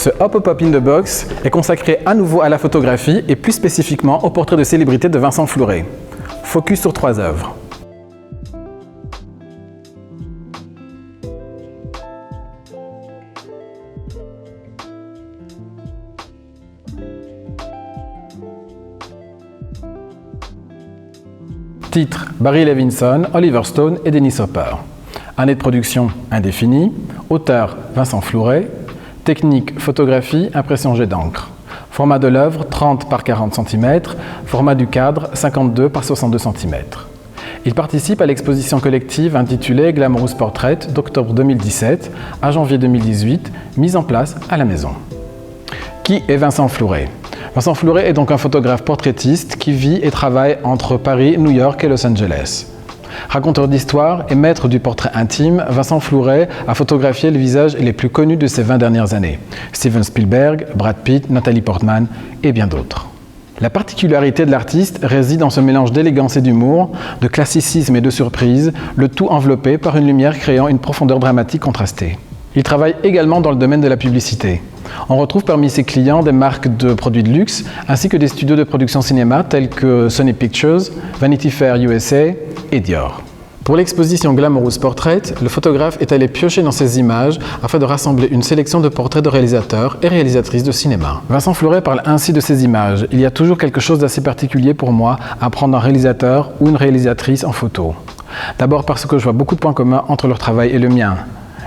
Ce Hop-Hop in the Box est consacré à nouveau à la photographie et plus spécifiquement au portrait de célébrité de Vincent Flouret. Focus sur 3 œuvres. Titre: Barry Levinson, Oliver Stone et Dennis Hopper. Année de production indéfinie. Auteur: Vincent Flouret. Technique: photographie, impression jet d'encre. Format de l'œuvre: 30 par 40 cm. Format du cadre: 52 par 62 cm. Il participe à l'exposition collective intitulée Glamorous Portrait d'octobre 2017 à janvier 2018, mise en place à la maison. Qui est Vincent Flouret? Vincent Flouret est donc un photographe portraitiste qui vit et travaille entre Paris, New York et Los Angeles. Raconteur d'histoire et maître du portrait intime, Vincent Flouret a photographié les visages les plus connus de ces 20 dernières années. Steven Spielberg, Brad Pitt, Natalie Portman et bien d'autres. La particularité de l'artiste réside dans ce mélange d'élégance et d'humour, de classicisme et de surprise, le tout enveloppé par une lumière créant une profondeur dramatique contrastée. Il travaille également dans le domaine de la publicité. On retrouve parmi ses clients des marques de produits de luxe, ainsi que des studios de production cinéma tels que Sony Pictures, Vanity Fair USA et Dior. Pour l'exposition Glamorous Portrait, le photographe est allé piocher dans ses images afin de rassembler une sélection de portraits de réalisateurs et réalisatrices de cinéma. Vincent Flouret parle ainsi de ces images. Il y a toujours quelque chose d'assez particulier pour moi à prendre un réalisateur ou une réalisatrice en photo. D'abord parce que je vois beaucoup de points communs entre leur travail et le mien.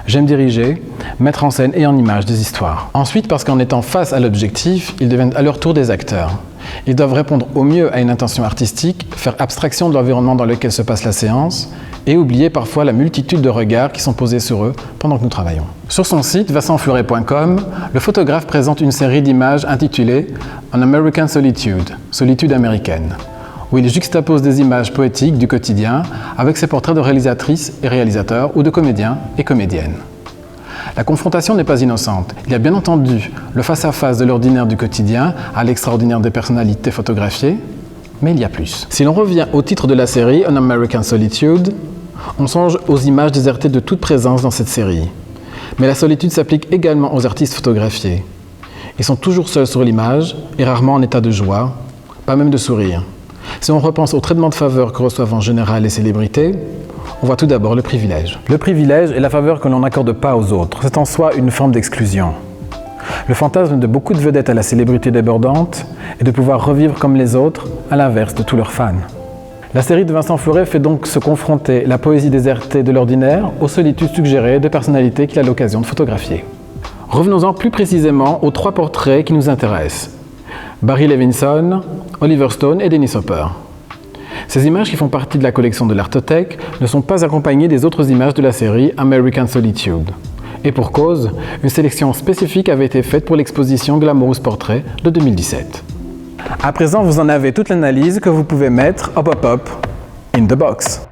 J'aime diriger, mettre en scène et en image des histoires. Ensuite, parce qu'en étant face à l'objectif, ils deviennent à leur tour des acteurs. Ils doivent répondre au mieux à une intention artistique, faire abstraction de l'environnement dans lequel se passe la séance et oublier parfois la multitude de regards qui sont posés sur eux pendant que nous travaillons. Sur son site vincentflouret.com, le photographe présente une série d'images intitulée An American Solitude, solitude américaine, où il juxtapose des images poétiques du quotidien avec ses portraits de réalisatrices et réalisateurs ou de comédiens et comédiennes. La confrontation n'est pas innocente. Il y a bien entendu le face-à-face de l'ordinaire du quotidien à l'extraordinaire des personnalités photographiées, mais il y a plus. Si l'on revient au titre de la série, An American Solitude, on songe aux images désertées de toute présence dans cette série. Mais la solitude s'applique également aux artistes photographiés. Ils sont toujours seuls sur l'image et rarement en état de joie, pas même de sourire. Si on repense au traitement de faveur que reçoivent en général les célébrités, on voit tout d'abord le privilège. Le privilège est la faveur que l'on n'accorde pas aux autres. C'est en soi une forme d'exclusion. Le fantasme de beaucoup de vedettes à la célébrité débordante est de pouvoir revivre comme les autres, à l'inverse de tous leurs fans. La série de Vincent Flouret fait donc se confronter la poésie désertée de l'ordinaire aux solitudes suggérées des personnalités qu'il a l'occasion de photographier. Revenons-en plus précisément aux 3 portraits qui nous intéressent. Barry Levinson, Oliver Stone et Dennis Hopper. Ces images qui font partie de la collection de l'Artothèque ne sont pas accompagnées des autres images de la série American Solitude. Et pour cause, une sélection spécifique avait été faite pour l'exposition Glamorous Portrait de 2017. À présent, vous en avez toute l'analyse que vous pouvez mettre hop hop hop in the box.